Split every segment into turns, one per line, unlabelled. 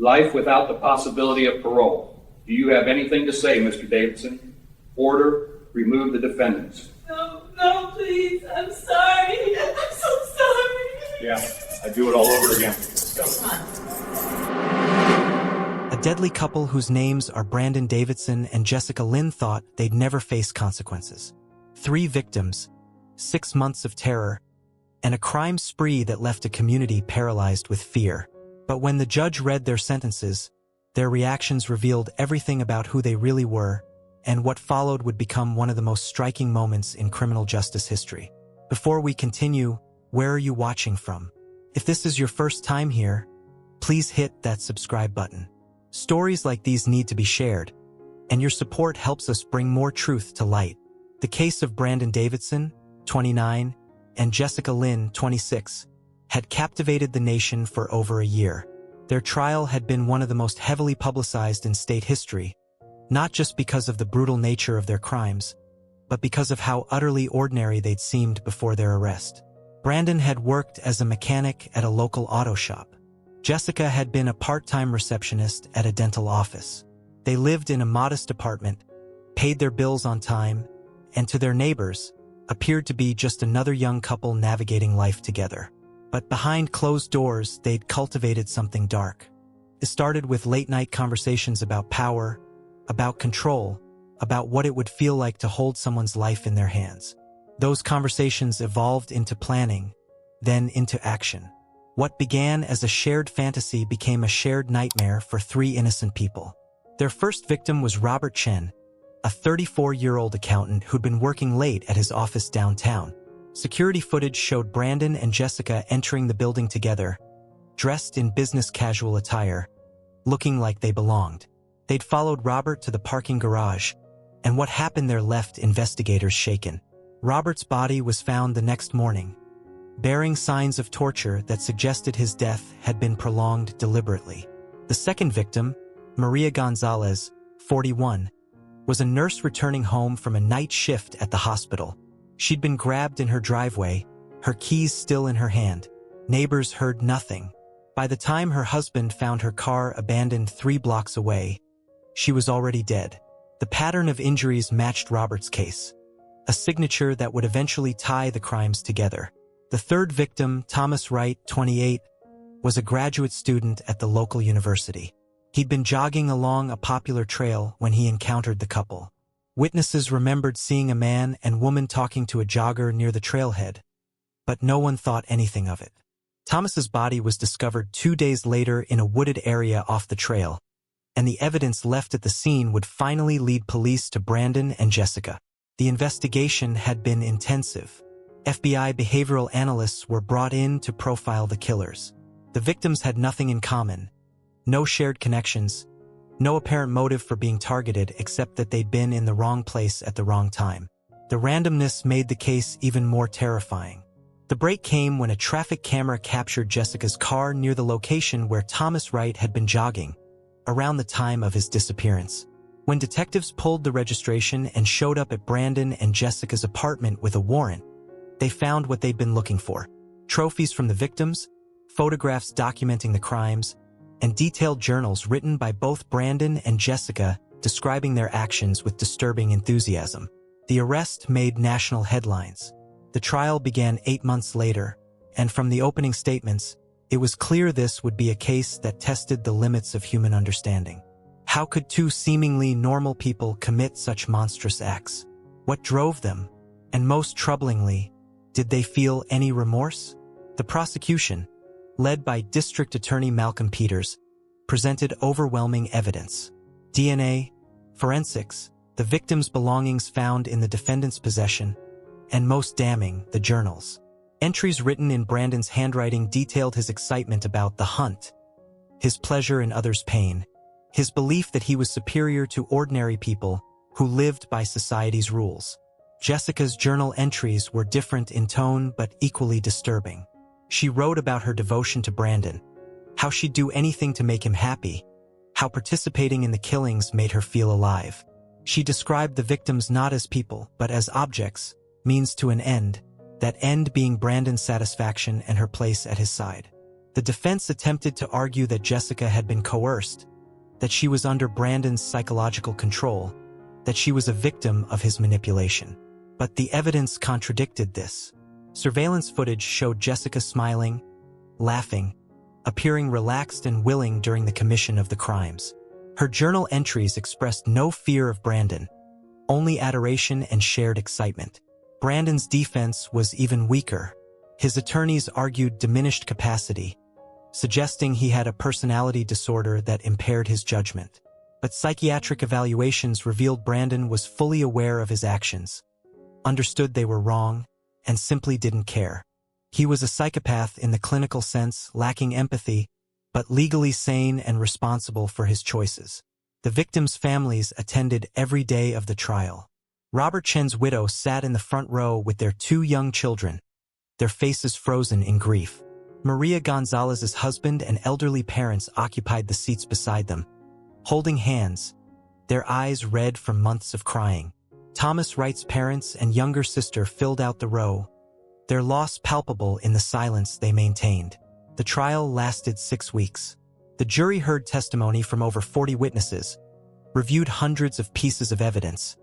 Life without the possibility of parole. Do you have anything to say, Mr. Davidson? Order, remove the defendants.
No, please. I'm sorry. I'm so sorry.
Yeah, I'd do it all over again.
A deadly couple whose names are Brandon Davidson and Jessica Lynn thought they'd never face consequences. 3 victims, 6 months of terror, and a crime spree that left a community paralyzed with fear. But when the judge read their sentences, their reactions revealed everything about who they really were, and what followed would become one of the most striking moments in criminal justice history. Before we continue, where are you watching from? If this is your first time here, please hit that subscribe button. Stories like these need to be shared, and your support helps us bring more truth to light. The case of Brandon Davidson, 29, and Jessica Lynn, 26, had captivated the nation for over a year. Their trial had been one of the most heavily publicized in state history, not just because of the brutal nature of their crimes, but because of how utterly ordinary they'd seemed before their arrest. Brandon had worked as a mechanic at a local auto shop. Jessica had been a part-time receptionist at a dental office. They lived in a modest apartment, paid their bills on time, and to their neighbors, appeared to be just another young couple navigating life together. But behind closed doors, they'd cultivated something dark. It started with late-night conversations about power, about control, about what it would feel like to hold someone's life in their hands. Those conversations evolved into planning, then into action. What began as a shared fantasy became a shared nightmare for 3 innocent people. Their first victim was Robert Chen, a 34-year-old accountant who'd been working late at his office downtown. Security footage showed Brandon and Jessica entering the building together, dressed in business casual attire, looking like they belonged. They'd followed Robert to the parking garage, and what happened there left investigators shaken. Robert's body was found the next morning, bearing signs of torture that suggested his death had been prolonged deliberately. The second victim, Maria Gonzalez, 41, was a nurse returning home from a night shift at the hospital. She'd been grabbed in her driveway, her keys still in her hand. Neighbors heard nothing. By the time her husband found her car abandoned 3 blocks away, she was already dead. The pattern of injuries matched Robert's case, a signature that would eventually tie the crimes together. The third victim, Thomas Wright, 28, was a graduate student at the local university. He'd been jogging along a popular trail when he encountered the couple. Witnesses remembered seeing a man and woman talking to a jogger near the trailhead, but no one thought anything of it. Thomas's body was discovered 2 days later in a wooded area off the trail, and the evidence left at the scene would finally lead police to Brandon and Jessica. The investigation had been intensive. FBI behavioral analysts were brought in to profile the killers. The victims had nothing in common, no shared connections, no apparent motive for being targeted except that they'd been in the wrong place at the wrong time. The randomness made the case even more terrifying. The break came when a traffic camera captured Jessica's car near the location where Thomas Wright had been jogging, around the time of his disappearance. When detectives pulled the registration and showed up at Brandon and Jessica's apartment with a warrant, they found what they'd been looking for: trophies from the victims, photographs documenting the crimes, and detailed journals written by both Brandon and Jessica describing their actions with disturbing enthusiasm. The arrest made national headlines. The trial began 8 months later, and from the opening statements, it was clear this would be a case that tested the limits of human understanding. How could 2 seemingly normal people commit such monstrous acts? What drove them? And most troublingly, did they feel any remorse? The prosecution, led by District Attorney Malcolm Peters, presented overwhelming evidence: DNA, forensics, the victims' belongings found in the defendant's possession, and most damning, the journals. Entries written in Brandon's handwriting detailed his excitement about the hunt, his pleasure in others' pain, his belief that he was superior to ordinary people who lived by society's rules. Jessica's journal entries were different in tone but equally disturbing. She wrote about her devotion to Brandon, how she'd do anything to make him happy, how participating in the killings made her feel alive. She described the victims not as people, but as objects, means to an end, that end being Brandon's satisfaction and her place at his side. The defense attempted to argue that Jessica had been coerced, that she was under Brandon's psychological control, that she was a victim of his manipulation. But the evidence contradicted this. Surveillance footage showed Jessica smiling, laughing, appearing relaxed and willing during the commission of the crimes. Her journal entries expressed no fear of Brandon, only adoration and shared excitement. Brandon's defense was even weaker. His attorneys argued diminished capacity, suggesting he had a personality disorder that impaired his judgment. But psychiatric evaluations revealed Brandon was fully aware of his actions, understood they were wrong, and simply didn't care. He was a psychopath in the clinical sense, lacking empathy, but legally sane and responsible for his choices. The victims' families attended every day of the trial. Robert Chen's widow sat in the front row with their 2 young children, their faces frozen in grief. Maria Gonzalez's husband and elderly parents occupied the seats beside them, holding hands, their eyes red from months of crying. Thomas Wright's parents and younger sister filled out the row, their loss palpable in the silence they maintained. The trial lasted 6 weeks. The jury heard testimony from over 40 witnesses, reviewed hundreds of pieces of evidence,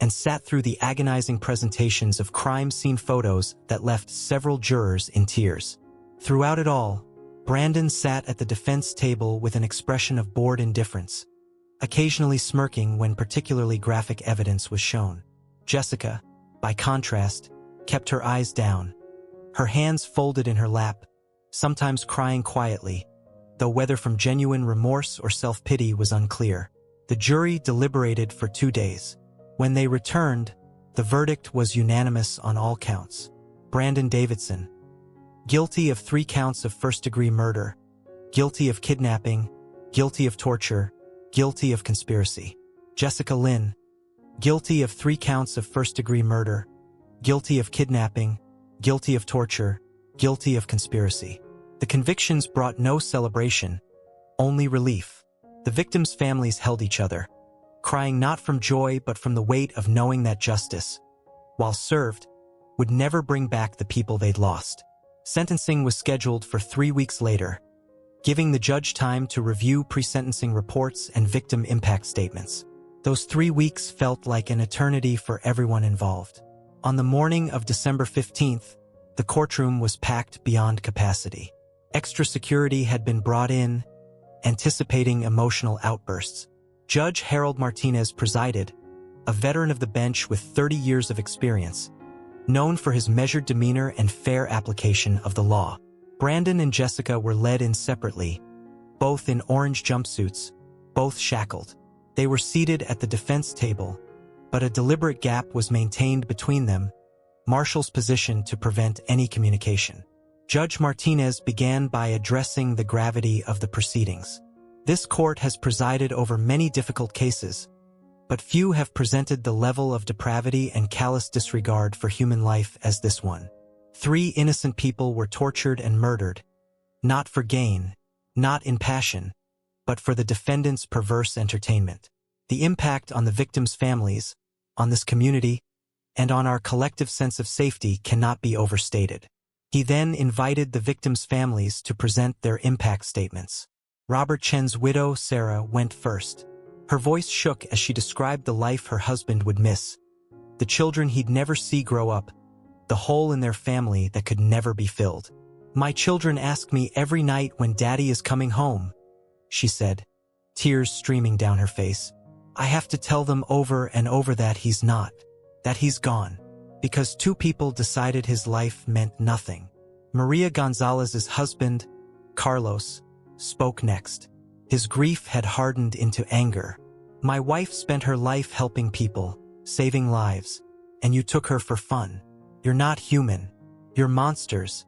and sat through the agonizing presentations of crime scene photos that left several jurors in tears. Throughout it all, Brandon sat at the defense table with an expression of bored indifference, occasionally smirking when particularly graphic evidence was shown. Jessica, by contrast, kept her eyes down, her hands folded in her lap, sometimes crying quietly, though whether from genuine remorse or self-pity was unclear. The jury deliberated for 2 days. When they returned, the verdict was unanimous on all counts. Brandon Davidson, guilty of 3 counts of first-degree murder, guilty of kidnapping, guilty of torture, guilty of conspiracy. Jessica Lynn, guilty of 3 counts of first-degree murder, guilty of kidnapping, guilty of torture, guilty of conspiracy. The convictions brought no celebration, only relief. The victims' families held each other, crying not from joy but from the weight of knowing that justice, while served, would never bring back the people they'd lost. Sentencing was scheduled for 3 weeks later, giving the judge time to review pre-sentencing reports and victim impact statements. Those 3 weeks felt like an eternity for everyone involved. On the morning of December 15th, the courtroom was packed beyond capacity. Extra security had been brought in, anticipating emotional outbursts. Judge Harold Martinez presided, a veteran of the bench with 30 years of experience, known for his measured demeanor and fair application of the law. Brandon and Jessica were led in separately, both in orange jumpsuits, both shackled. They were seated at the defense table, but a deliberate gap was maintained between them, Marshall's position to prevent any communication. Judge Martinez began by addressing the gravity of the proceedings. This court has presided over many difficult cases, but few have presented the level of depravity and callous disregard for human life as this one. 3 innocent people were tortured and murdered, not for gain, not in passion, but for the defendant's perverse entertainment. The impact on the victims' families, on this community, and on our collective sense of safety cannot be overstated. He then invited the victims' families to present their impact statements. Robert Chen's widow, Sarah, went first. Her voice shook as she described the life her husband would miss, the children he'd never see grow up, the hole in their family that could never be filled. "My children ask me every night when Daddy is coming home," she said, tears streaming down her face. "I have to tell them over and over that he's not, that he's gone, because 2 people decided his life meant nothing." Maria Gonzalez's husband, Carlos, spoke next. His grief had hardened into anger. "My wife spent her life helping people, saving lives, and you took her for fun. You're not human. You're monsters,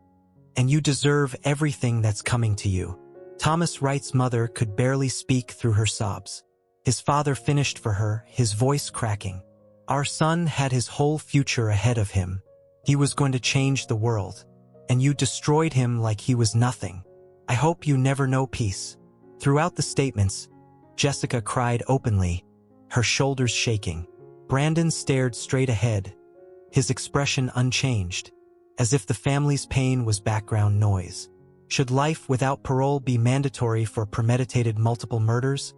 and you deserve everything that's coming to you." Thomas Wright's mother could barely speak through her sobs. His father finished for her, his voice cracking. "Our son had his whole future ahead of him. He was going to change the world, and you destroyed him like he was nothing. I hope you never know peace." Throughout the statements, Jessica cried openly, her shoulders shaking. Brandon stared straight ahead, his expression unchanged, as if the family's pain was background noise. Should life without parole be mandatory for premeditated multiple murders?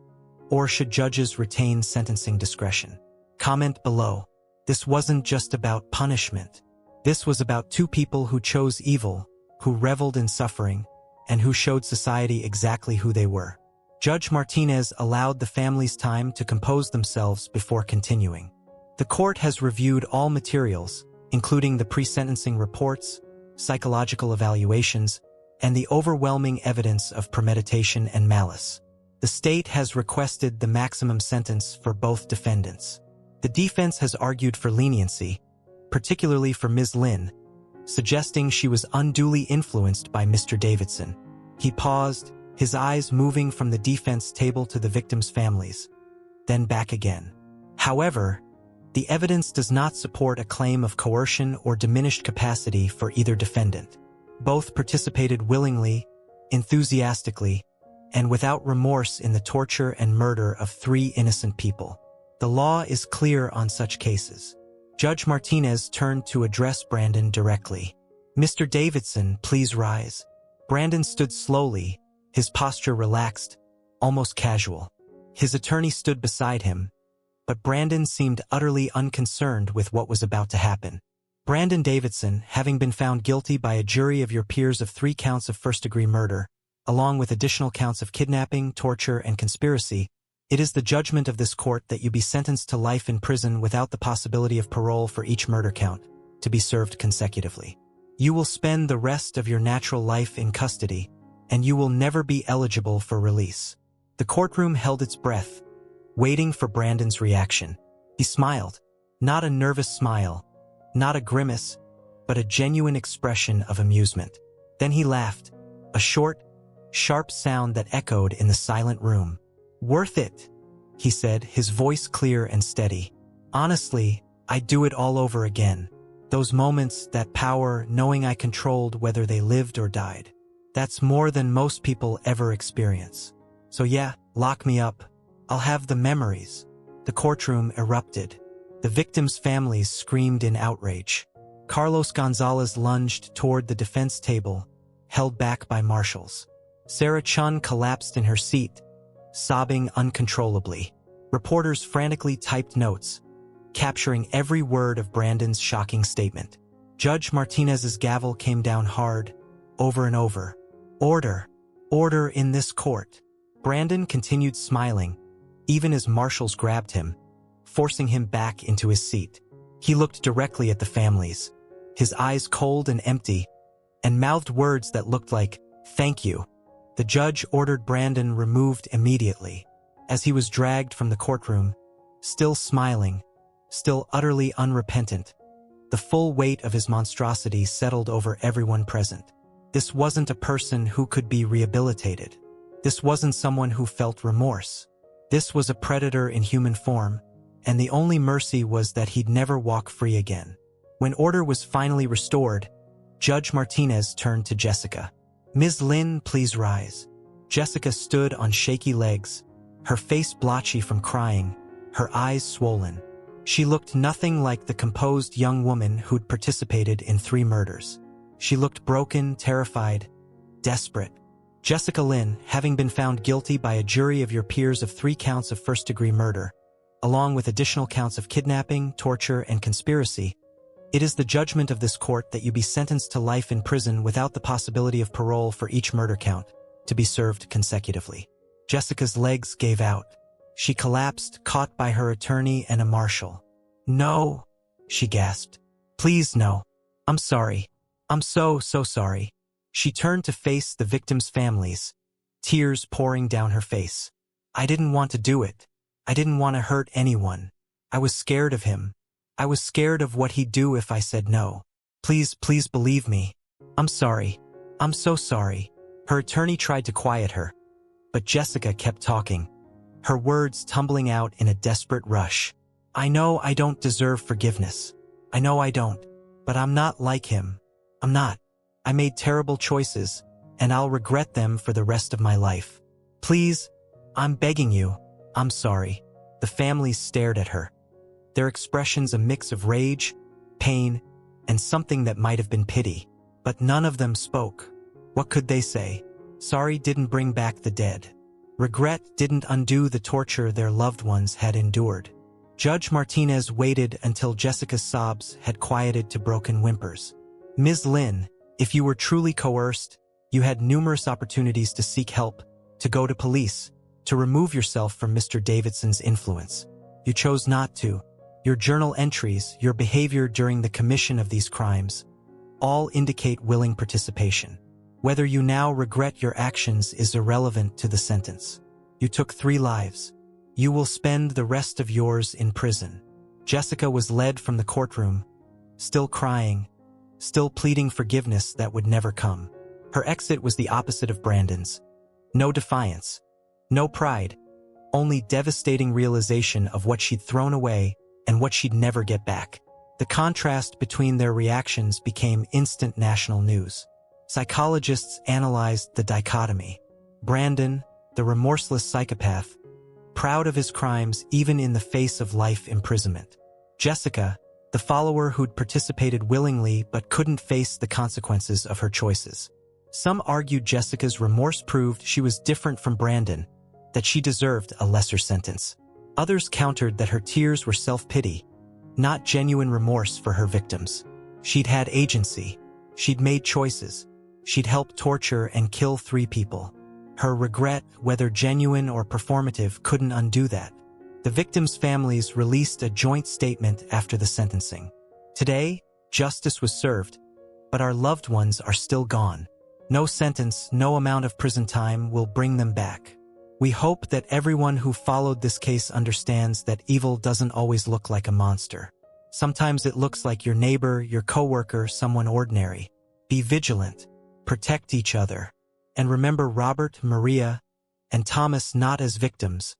Or should judges retain sentencing discretion? Comment below. This wasn't just about punishment. This was about two people who chose evil, who reveled in suffering, and who showed society exactly who they were. Judge Martinez allowed the families time to compose themselves before continuing. The court has reviewed all materials, including the pre-sentencing reports, psychological evaluations, and the overwhelming evidence of premeditation and malice. The state has requested the maximum sentence for both defendants. The defense has argued for leniency, particularly for Ms. Lynn, suggesting she was unduly influenced by Mr. Davidson. He paused, his eyes moving from the defense table to the victims' families, then back again. However, the evidence does not support a claim of coercion or diminished capacity for either defendant. Both participated willingly, enthusiastically, and without remorse in the torture and murder of 3 innocent people. The law is clear on such cases. Judge Martinez turned to address Brandon directly. "Mr. Davidson, please rise." Brandon stood slowly, his posture relaxed, almost casual. His attorney stood beside him, but Brandon seemed utterly unconcerned with what was about to happen. "Brandon Davidson, having been found guilty by a jury of your peers of 3 counts of first-degree murder, along with additional counts of kidnapping, torture, and conspiracy, it is the judgment of this court that you be sentenced to life in prison without the possibility of parole for each murder count, to be served consecutively. You will spend the rest of your natural life in custody, and you will never be eligible for release." The courtroom held its breath, waiting for Brandon's reaction. He smiled, not a nervous smile, not a grimace, but a genuine expression of amusement. Then he laughed, a short, sharp sound that echoed in the silent room. "Worth it," he said, his voice clear and steady. "Honestly, I'd do it all over again. Those moments, that power, knowing I controlled whether they lived or died. That's more than most people ever experience. So yeah, lock me up. I'll have the memories." The courtroom erupted. The victims' families screamed in outrage. Carlos Gonzalez lunged toward the defense table, held back by marshals. Sarah Chun collapsed in her seat, sobbing uncontrollably. Reporters frantically typed notes, capturing every word of Brandon's shocking statement. Judge Martinez's gavel came down hard, over and over. "Order! Order in this court!" Brandon continued smiling, even as marshals grabbed him, forcing him back into his seat. He looked directly at the families, his eyes cold and empty, and mouthed words that looked like, "Thank you." The judge ordered Brandon removed immediately. As he was dragged from the courtroom, still smiling, still utterly unrepentant, the full weight of his monstrosity settled over everyone present. This wasn't a person who could be rehabilitated. This wasn't someone who felt remorse. This was a predator in human form, and the only mercy was that he'd never walk free again. When order was finally restored, Judge Martinez turned to Jessica. "Ms. Lynn, please rise." Jessica stood on shaky legs, her face blotchy from crying, her eyes swollen. She looked nothing like the composed young woman who'd participated in 3 murders. She looked broken, terrified, desperate. "Jessica Lynn, having been found guilty by a jury of your peers of 3 counts of first-degree murder, along with additional counts of kidnapping, torture, and conspiracy, it is the judgment of this court that you be sentenced to life in prison without the possibility of parole for each murder count, to be served consecutively." Jessica's legs gave out. She collapsed, caught by her attorney and a marshal. "No," she gasped. "Please no. I'm sorry. I'm so sorry." She turned to face the victims' families, tears pouring down her face. "I didn't want to do it. I didn't want to hurt anyone. I was scared of him. I was scared of what he'd do if I said no. Please believe me. I'm sorry. I'm so sorry." Her attorney tried to quiet her, but Jessica kept talking, her words tumbling out in a desperate rush. "I know I don't deserve forgiveness. I know I don't. But I'm not like him. I'm not. I made terrible choices, and I'll regret them for the rest of my life. Please, I'm begging you, I'm sorry." The families stared at her, their expressions a mix of rage, pain, and something that might have been pity. But none of them spoke. What could they say? Sorry didn't bring back the dead. Regret didn't undo the torture their loved ones had endured. Judge Martinez waited until Jessica's sobs had quieted to broken whimpers. Ms. Lynn, if you were truly coerced, you had numerous opportunities to seek help, to go to police, to remove yourself from Mr. Davidson's influence. You chose not to. Your journal entries, your behavior during the commission of these crimes, all indicate willing participation. Whether you now regret your actions is irrelevant to the sentence. You took 3 lives. You will spend the rest of yours in prison. Jessica was led from the courtroom, still crying, still pleading forgiveness that would never come. Her exit was the opposite of Brandon's. No defiance, no pride, only devastating realization of what she'd thrown away and what she'd never get back. The contrast between their reactions became instant national news. Psychologists analyzed the dichotomy. Brandon, the remorseless psychopath, proud of his crimes even in the face of life imprisonment. Jessica, the follower who'd participated willingly but couldn't face the consequences of her choices. Some argued Jessica's remorse proved she was different from Brandon, that she deserved a lesser sentence. Others countered that her tears were self-pity, not genuine remorse for her victims. She'd had agency. She'd made choices. She'd helped torture and kill 3 people. Her regret, whether genuine or performative, couldn't undo that. The victims' families released a joint statement after the sentencing. Today, justice was served, but our loved ones are still gone. No sentence, no amount of prison time will bring them back. We hope that everyone who followed this case understands that evil doesn't always look like a monster. Sometimes it looks like your neighbor, your coworker, someone ordinary. Be vigilant, protect each other, and remember Robert, Maria, and Thomas not as victims,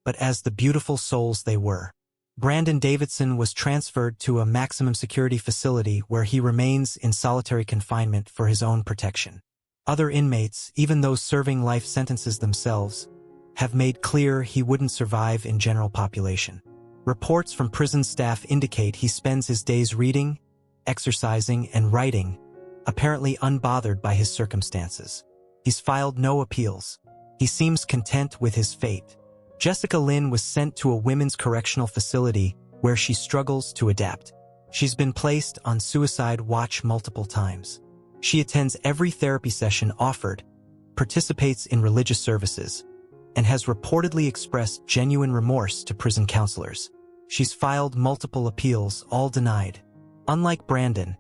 but as the beautiful souls they were. Brandon Davidson was transferred to a maximum security facility where he remains in solitary confinement for his own protection. Other inmates, even those serving life sentences themselves, have made clear he wouldn't survive in general population. Reports from prison staff indicate he spends his days reading, exercising, and writing, apparently unbothered by his circumstances. He's filed no appeals. He seems content with his fate. Jessica Lynn was sent to a women's correctional facility where she struggles to adapt. She's been placed on suicide watch multiple times. She attends every therapy session offered, participates in religious services, and has reportedly expressed genuine remorse to prison counselors. She's filed multiple appeals, all denied. Unlike Brandon,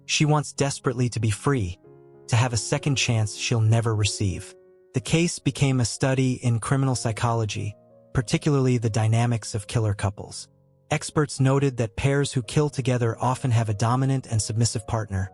she wants desperately to be free, to have a second chance she'll never receive. The case became a study in criminal psychology, particularly the dynamics of killer couples. Experts noted that pairs who kill together often have a dominant and submissive partner,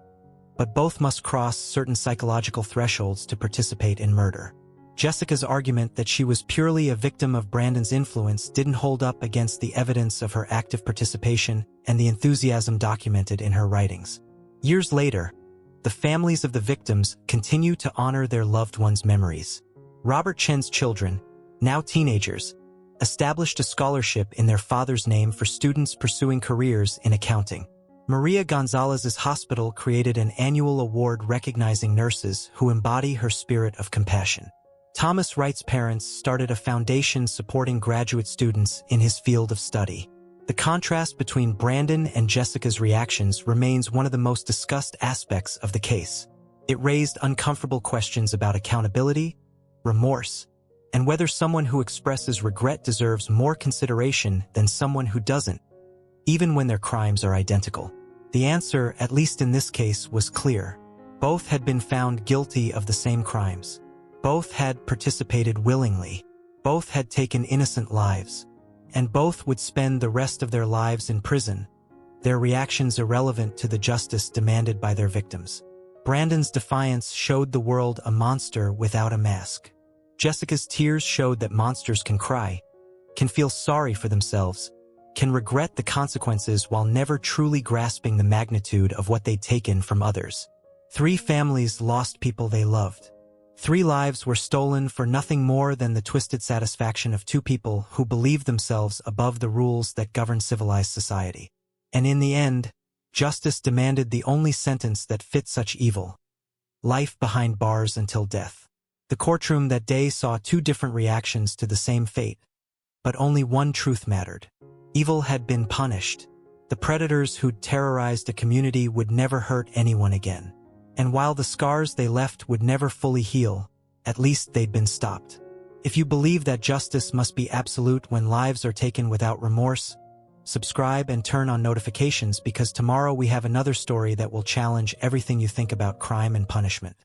but both must cross certain psychological thresholds to participate in murder. Jessica's argument that she was purely a victim of Brandon's influence didn't hold up against the evidence of her active participation and the enthusiasm documented in her writings. Years later, the families of the victims continue to honor their loved ones' memories. Robert Chen's children, now teenagers, established a scholarship in their father's name for students pursuing careers in accounting. Maria Gonzalez's hospital created an annual award recognizing nurses who embody her spirit of compassion. Thomas Wright's parents started a foundation supporting graduate students in his field of study. The contrast between Brandon and Jessica's reactions remains one of the most discussed aspects of the case. It raised uncomfortable questions about accountability, remorse, and whether someone who expresses regret deserves more consideration than someone who doesn't, even when their crimes are identical. The answer, at least in this case, was clear. Both had been found guilty of the same crimes. Both had participated willingly. Both had taken innocent lives. And both would spend the rest of their lives in prison, their reactions irrelevant to the justice demanded by their victims. Brandon's defiance showed the world a monster without a mask. Jessica's tears showed that monsters can cry, can feel sorry for themselves, can regret the consequences while never truly grasping the magnitude of what they'd taken from others. 3 families lost people they loved. 3 lives were stolen for nothing more than the twisted satisfaction of 2 people who believed themselves above the rules that govern civilized society. And in the end, justice demanded the only sentence that fit such evil: life behind bars until death. The courtroom that day saw two different reactions to the same fate, but only one truth mattered. Evil had been punished. The predators who'd terrorized a community would never hurt anyone again. And while the scars they left would never fully heal, at least they'd been stopped. If you believe that justice must be absolute when lives are taken without remorse, subscribe and turn on notifications because tomorrow we have another story that will challenge everything you think about crime and punishment.